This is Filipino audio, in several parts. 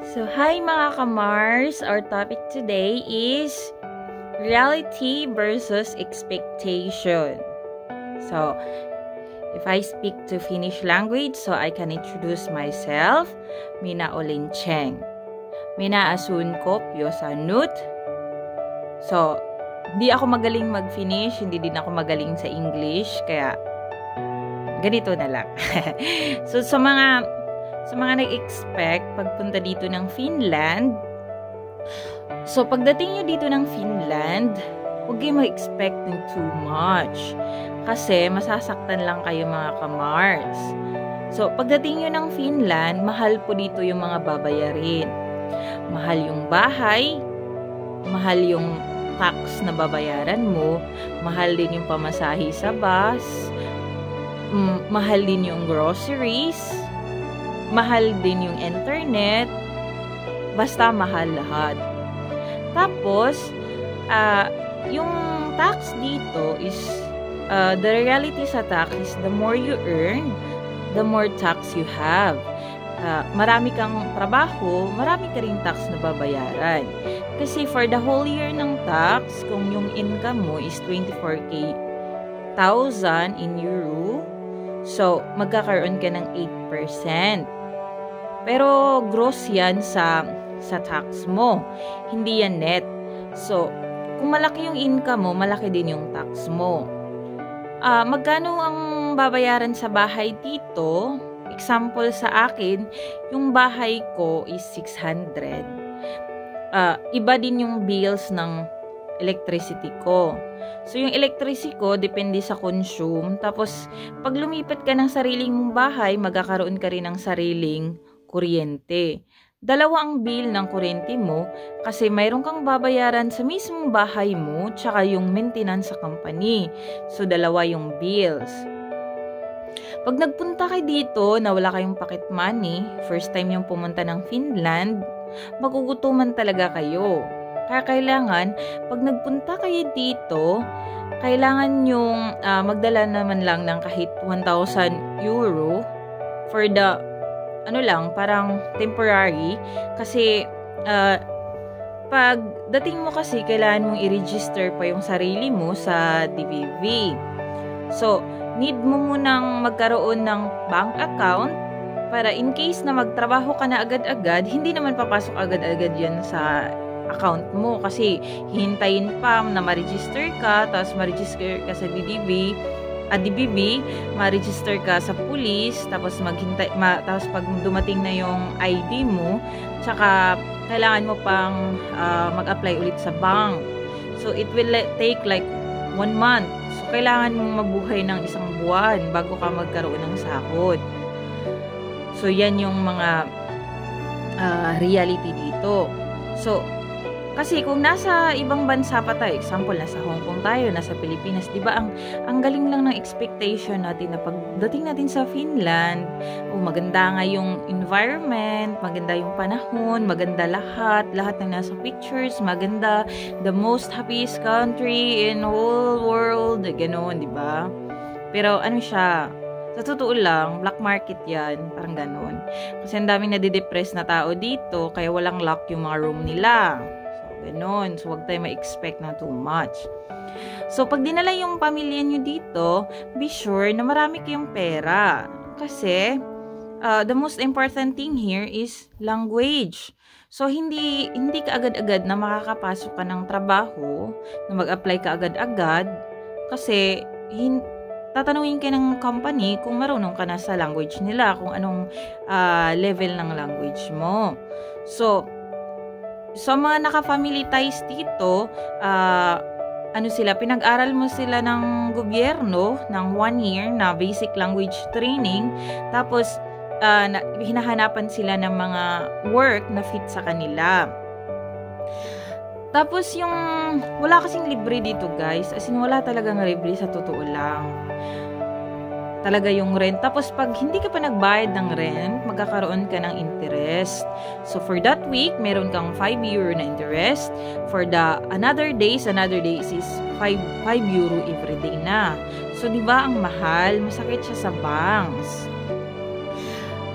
So, hi mga kamars! Our topic today is reality versus expectation. So, if I speak to Finnish language, so I can introduce myself. Mina Olin Cheng. Mina asun ko pyo sanut. So, hindi ako magaling mag-Finnish, hindi din ako magaling sa English, kaya ganito na lang. So, sa mga nag-expect pagpunta dito ng Finland, so pagdating nyo dito ng Finland, huwag kayo mag-expect ng too much. Kasi masasaktan lang kayo mga kamars. So pagdating nyo ng Finland, mahal po dito yung mga babayarin. Mahal yung bahay, mahal yung tax na babayaran mo, mahal din yung pamasahe sa bus, mahal din yung groceries, mahal din yung internet, basta mahal lahat. Tapos, yung tax dito is, the reality sa tax is the more you earn, the more tax you have. Marami kang trabaho, marami ka rin tax na babayaran. Kasi for the whole year ng tax, kung yung income mo is 24,000 in euro, so magkakaroon ka ng 8%. Pero gross yan sa tax mo. Hindi yan net. So, kung malaki yung income mo, malaki din yung tax mo. Magkano ang babayaran sa bahay dito? Example sa akin, yung bahay ko is 600. Iba din yung bills ng electricity ko. So, yung electricity ko, depende sa consume. Tapos, pag lumipat ka ng sariling mong bahay, magkakaroon ka rin ng sariling kuryente. Dalawa ang bill ng kuryente mo kasi mayroon kang babayaran sa mismong bahay mo tsaka yung maintenance sa company. So, dalawa yung bills. Pag nagpunta kayo dito na wala kayong pocket money, first time yung pumunta ng Finland, magugutuman talaga kayo. Kaya kailangan, pag nagpunta kayo dito, kailangan yung magdala naman lang ng kahit 1,000 euro for the parang temporary. Kasi, pag dating mo kasi, kailangan mong i-register pa yung sarili mo sa DBV. So, need mo munang magkaroon ng bank account para in case na magtrabaho ka na agad-agad, hindi naman papasok agad-agad yan sa account mo. Kasi, hintayin pa na ma-register ka, tapos ma-register ka sa DBV, ma-register ka sa police, tapos tapos pag dumating na yung ID mo, tsaka kailangan mo pang mag-apply ulit sa bank. So, it will take like 1 month. So, kailangan mong mabuhay ng 1 buwan bago ka magkaroon ng sahod. So, yan yung mga reality dito. So, kasi kung nasa ibang bansa pa tayo, example, nasa Hong Kong tayo, nasa Pilipinas, di ba, ang galing lang ng expectation natin na pagdating natin sa Finland, maganda nga yung environment, maganda yung panahon, maganda lahat ng nasa pictures, maganda, the most happiest country in whole world, gano'n, di ba? Pero ano siya, sa totoo lang, black market yan, parang gano'n. Kasi ang daming nadidepress na tao dito, kaya walang lock yung mga room nila. Ganon. So, huwag tayo ma-expect na too much. So, pag dinala yung pamilya nyo dito, be sure na marami kayong pera. Kasi, the most important thing here is language. So, hindi ka agad-agad na makakapasok ka ng trabaho, na mag-apply ka agad-agad, kasi, tatanungin ka ng company kung marunong ka na sa language nila, kung anong level ng language mo. So, mga naka-family ties dito, pinag-aral mo sila ng gobyerno ng 1 year na basic language training, tapos hinahanapan sila ng mga work na fit sa kanila. Tapos wala kasing libre dito guys, as in wala talagang libre sa totoo lang. Talaga yung rent. Tapos pag hindi ka pa nagbayad ng rent, magkakaroon ka ng interest. So for that week, meron kang 5 euro na interest. For the another days is 5 euro every day na. So 'di ba ang mahal, masakit siya sa banks.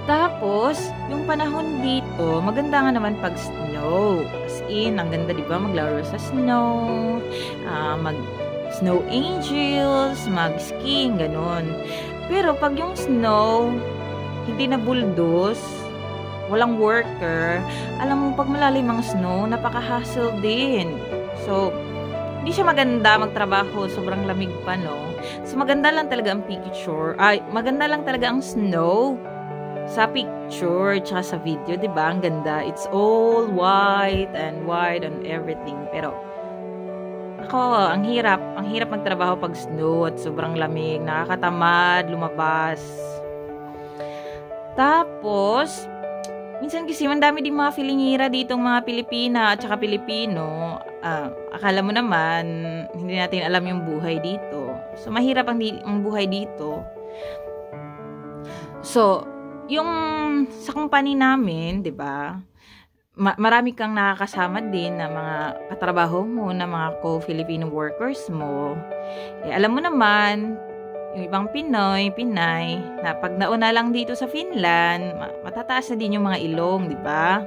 Tapos, yung panahon dito, maganda nga naman pag snow. As in, ang ganda, di ba? Maglaro sa snow, mag snow angels, mag-skiing, ganun. Pero pag yung snow, hindi na bulldoze, walang worker, alam mo, pag malalim ang snow, napaka-hassle din. So, hindi siya maganda magtrabaho, sobrang lamig pa, no? So, maganda lang talaga ang picture, maganda lang talaga ang snow sa picture, tsaka sa video, di ba? Ang ganda. It's all white and everything. Pero, ako, ang hirap magtrabaho pag snow at sobrang lamig, nakakatamad, lumabas. Tapos, minsan kasi mandami din mga filingira ditong mga Pilipina at saka Pilipino. Akala mo naman, hindi natin alam yung buhay dito. So, mahirap ang buhay dito. So, yung sa company namin, 'di ba? Marami kang nakakasama din na mga katrabaho mo, na mga co-Filipino workers mo. Alam mo naman, yung ibang Pinay, na pag nauna lang dito sa Finland, matataas na din yung mga ilong, 'di ba?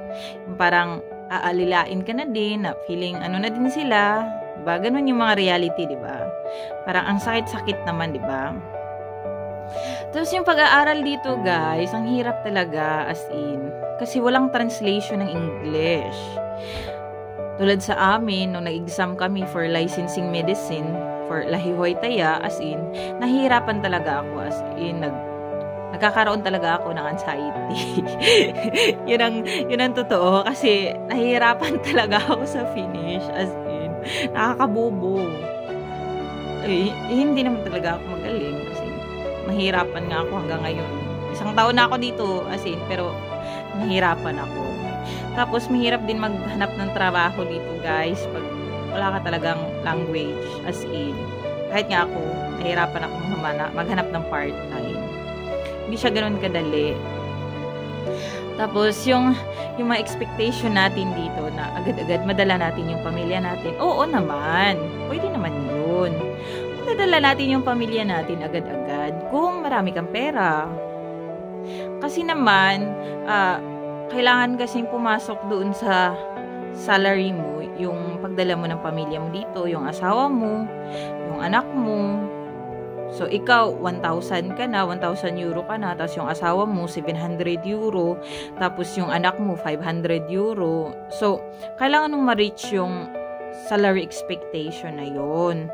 Yung parang aalilain ka na din, na feeling ano na din sila, 'di ba? Ganun yung mga reality, 'di ba? Parang ang sakit-sakit naman, 'di ba? Tapos yung pag-aaral dito, guys, ang hirap talaga, as in. Kasi walang translation ng English. Tulad sa amin, nung nag-exam kami for licensing medicine, for Lahihoy Taya, as in, nahihirapan talaga ako, as in, nagkakaroon talaga ako ng anxiety. yun ang totoo, kasi nahihirapan talaga ako sa Finnish, as in, nakakabobo. Hindi naman talaga ako magaling, kasi mahirapan nga ako hanggang ngayon. Isang taon na ako dito, as in, pero mahirapan ako. Tapos, mahirap din maghanap ng trabaho dito, guys, pag wala ka talagang language, as in. Kahit nga ako, nahirapan ako maghanap ng part-time. Hindi siya ganun kadali. Tapos, yung mga expectation natin dito, na agad-agad madala natin yung pamilya natin, oo naman, pwede naman yun. Dadala natin yung pamilya natin agad-agad kung marami kang pera. Kasi naman, kailangan kasing pumasok doon sa salary mo, yung pagdala mo ng pamilya mo dito, yung asawa mo, yung anak mo. So, ikaw, 1,000 ka na, 1,000 euro ka na, tapos yung asawa mo, 700 euro, tapos yung anak mo, 500 euro. So, kailangan mong ma-reach yung salary expectation na yon,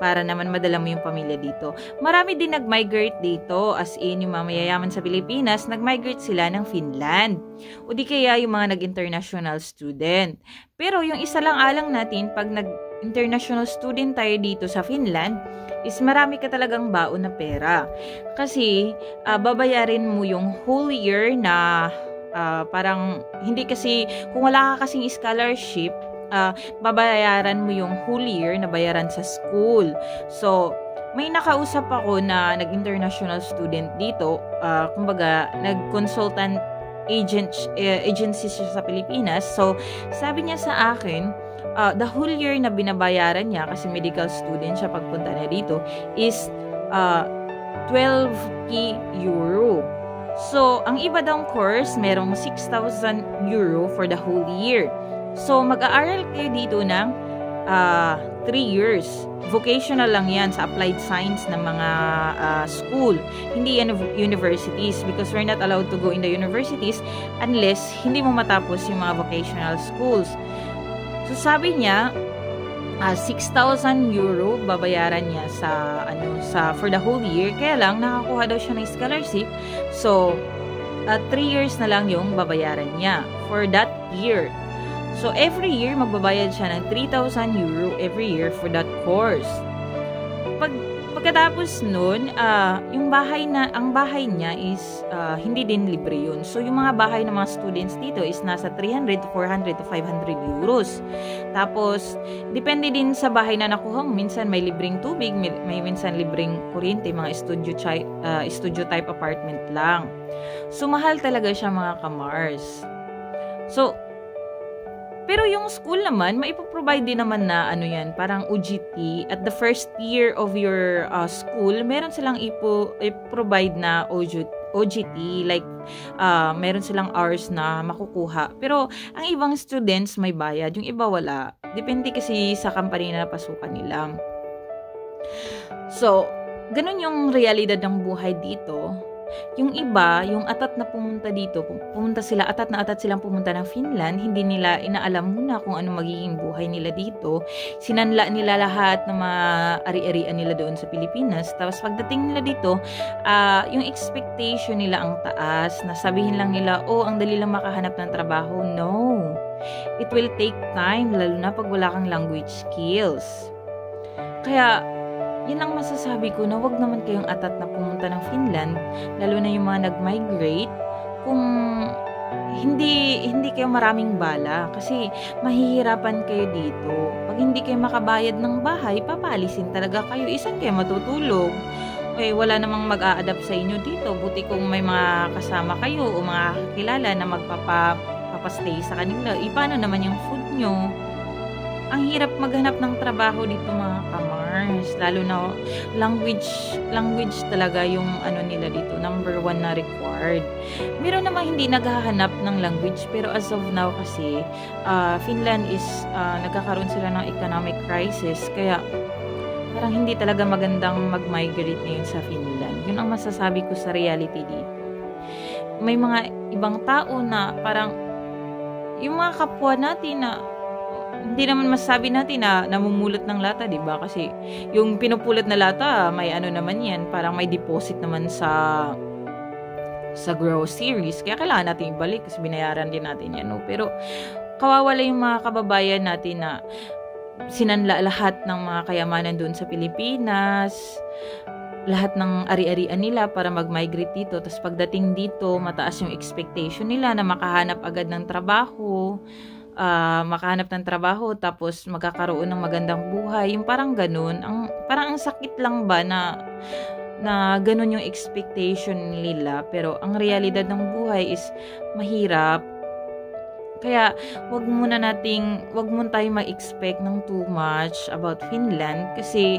para naman madala mo yung pamilya dito. Marami din nag-migrate dito, as in, yung mga mayayaman sa Pilipinas, nag-migrate sila ng Finland. O di kaya yung mga nag-international student. Pero yung isa lang alang natin, pag nag-international student tayo dito sa Finland, is marami ka talagang baon na pera. Kasi, babayarin mo yung whole year na parang, hindi kasi, kung wala ka kasing scholarship, babayaran mo yung whole year na bayaran sa school. So, may nakausap ako na nag-international student dito, kumbaga, nag-consultant agency siya sa Pilipinas. So, sabi niya sa akin, the whole year na binabayaran niya, kasi medical student siya pagpunta na dito, is 12k euro. So, ang iba daw course, merong 6,000 euro for the whole year. So, mag-aaral kayo dito ng 3 years. Vocational lang yan sa applied science ng mga school. Hindi yan universities, because we're not allowed to go in the universities unless hindi mo matapos yung mga vocational schools. So, sabi niya, 6,000 euro babayaran niya for the whole year. Kaya lang, nakakuha daw siya ng scholarship. So, 3 years na lang yung babayaran niya for that year. So, every year, magbabayad siya ng 3,000 euro every year for that course. Pagkatapos nun, ang bahay niya is hindi din libre yun. So, yung mga bahay ng mga students dito is nasa 300 to 400 to 500 euros. Tapos, depende din sa bahay na nakuha mo. Minsan may libreng tubig, may minsan libreng kuryente, mga studio type apartment lang. So, mahal talaga siya, mga kamars. So, pero yung school naman, maipoprovide din naman na yan, parang OJT. At the first year of your school, meron silang i-provide na OJT, like meron silang hours na makukuha. Pero ang ibang students may bayad, yung iba wala. Depende kasi sa company na napasukan nila. So, ganun yung realidad ng buhay dito. Yung iba, yung atat na pumunta dito, atat na atat silang pumunta ng Finland, hindi nila inaalam muna kung ano magiging buhay nila dito. Sinanla nila lahat ng mga ari-arian nila doon sa Pilipinas. Tapos pagdating nila dito, yung expectation nila ang taas. Nasabihin lang nila, ang dali lang makahanap ng trabaho. No. It will take time, lalo na pag wala kang language skills. Kaya, yun ang masasabi ko na wag naman kayong atat na pumunta ng Finland, lalo na yung mga nag-migrate, kung hindi kayo maraming bala kasi mahihirapan kayo dito. Pag hindi kayo makabayad ng bahay, papalisin talaga kayo. Isan kayo matutulog? Wala namang mag-a-adapt sa inyo dito. Buti kung may mga kasama kayo o mga kakilala na magpapastay sa kanila. Paano naman yung food nyo? Ang hirap maghanap ng trabaho dito mga kamars. Lalo na language talaga yung nila dito. Number 1 na required. Meron namang hindi naghahanap ng language. Pero as of now kasi, Finland is, nagkakaroon sila ng economic crisis. Kaya, parang hindi talaga magandang mag-migrate ngayon sa Finland. Yun ang masasabi ko sa reality dito. May mga ibang tao na parang, yung mga kapwa natin na, hindi naman masasabi natin na namumulot ng lata, diba? Kasi yung pinupulot na lata, may naman yan, parang may deposit naman sa groceries. Kaya kailangan natin ibalik kasi binayaran din natin yan. No? Pero kawawala yung mga kababayan natin na sinanla lahat ng mga kayamanan doon sa Pilipinas, lahat ng ari-arian nila para mag-migrate dito. Tapos pagdating dito, mataas yung expectation nila na makahanap agad ng trabaho, tapos magkakaroon ng magandang buhay. Yung parang ganun. Parang ang sakit lang ba na ganun yung expectation nila. Pero ang realidad ng buhay is mahirap. Kaya wag muna tayo ma-expect ng too much about Finland kasi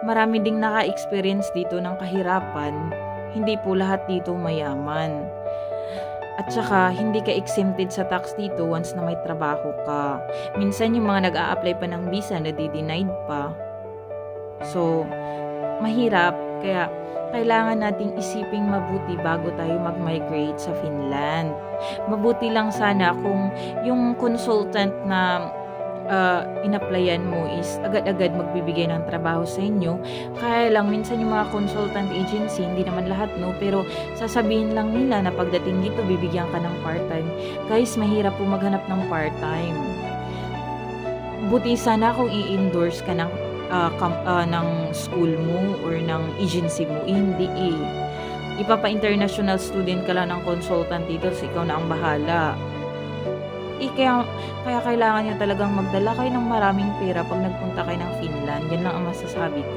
marami ding naka-experience dito ng kahirapan. Hindi po lahat dito mayaman. At saka, hindi ka exempted sa tax dito once na may trabaho ka. Minsan yung mga nag-a-apply pa ng visa na di-denied pa. So, mahirap. Kaya, kailangan nating isiping mabuti bago tayo mag-migrate sa Finland. Mabuti lang sana kung yung consultant na in-applyan mo is agad-agad magbibigay ng trabaho sa inyo. Kaya lang, minsan yung mga consultant agency, hindi naman lahat, no? Pero sasabihin lang nila na pagdating dito, bibigyan ka ng part-time. Guys, mahirap po maghanap ng part-time. Buti sana kung i-endorse ka ng school mo or ng agency mo. Hindi Ipapa-international student ka lang ng consultant dito, so ikaw na ang bahala. Kaya kailangan nyo talagang magdala kayo ng maraming pera pag nagpunta kayo ng Finland. Yan lang ang masasabi ko.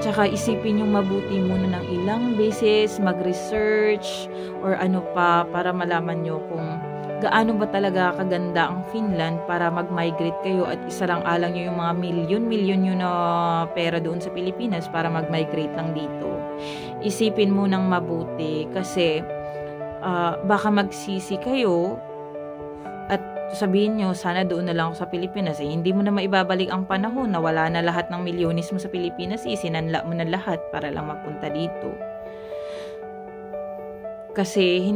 Tsaka isipin nyo mabuti muna ng ilang beses, mag-research, or para malaman nyo kung gaano ba talaga kaganda ang Finland para mag-migrate kayo at isalang-alang nyo yung mga milyon nyo na pera doon sa Pilipinas para mag-migrate lang dito. Isipin mo ng mabuti kasi baka magsisi kayo at sabihin nyo, sana doon na lang ako sa Pilipinas. Hindi mo na maibabalik ang panahon na wala na lahat ng milyones mo sa Pilipinas. Sinanla mo na lahat para lang mapunta dito. Kasi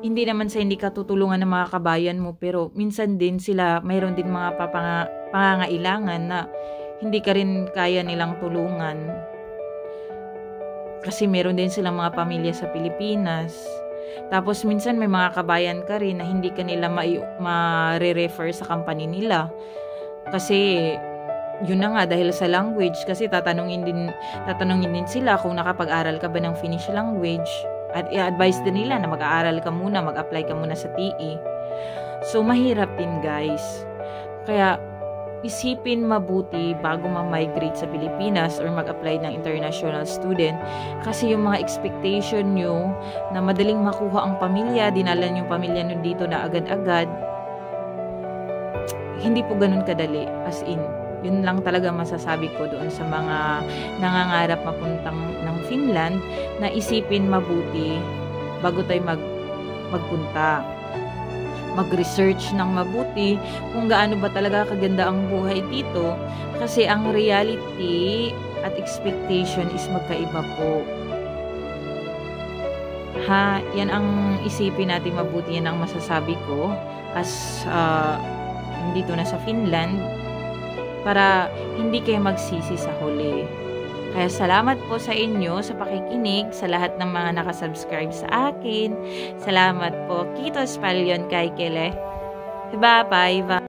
hindi naman sa hindi ka tutulungan ng mga kabayan mo, pero minsan din sila, mayroon din mga pangangailangan na hindi ka rin kaya nilang tulungan. Kasi meron din silang mga pamilya sa Pilipinas. Tapos minsan may mga kabayan ka rin na hindi ka nila ma-refer sa company nila. Kasi yun na nga, dahil sa language, kasi tatanungin din sila kung nakapag-aral ka ba ng Finnish language. At i-advise din nila na mag-aaral ka muna, mag-apply ka muna sa TE. So mahirap din, guys. Kaya isipin mabuti bago ma-migrate sa Pilipinas or mag-apply ng international student, kasi yung mga expectation nyo na madaling makuha ang pamilya, dinalan yung pamilya nyo dito na agad-agad, hindi po ganun kadali. As in, Yun lang talaga masasabi ko doon sa mga nangangarap mapuntang ng Finland, na isipin mabuti bago tayo magpunta. Mag-research ng mabuti kung gaano ba talaga kaganda ang buhay dito, kasi ang reality at expectation is magkaiba po. Yan ang isipin natin mabuti, yan ang masasabi ko as dito na sa Finland, para hindi kayo magsisi sa huli. Kaya salamat po sa inyo sa pakikinig, sa lahat ng mga nakasubscribe sa akin. Salamat po. Kiitos paljon kaikille. Bye-bye.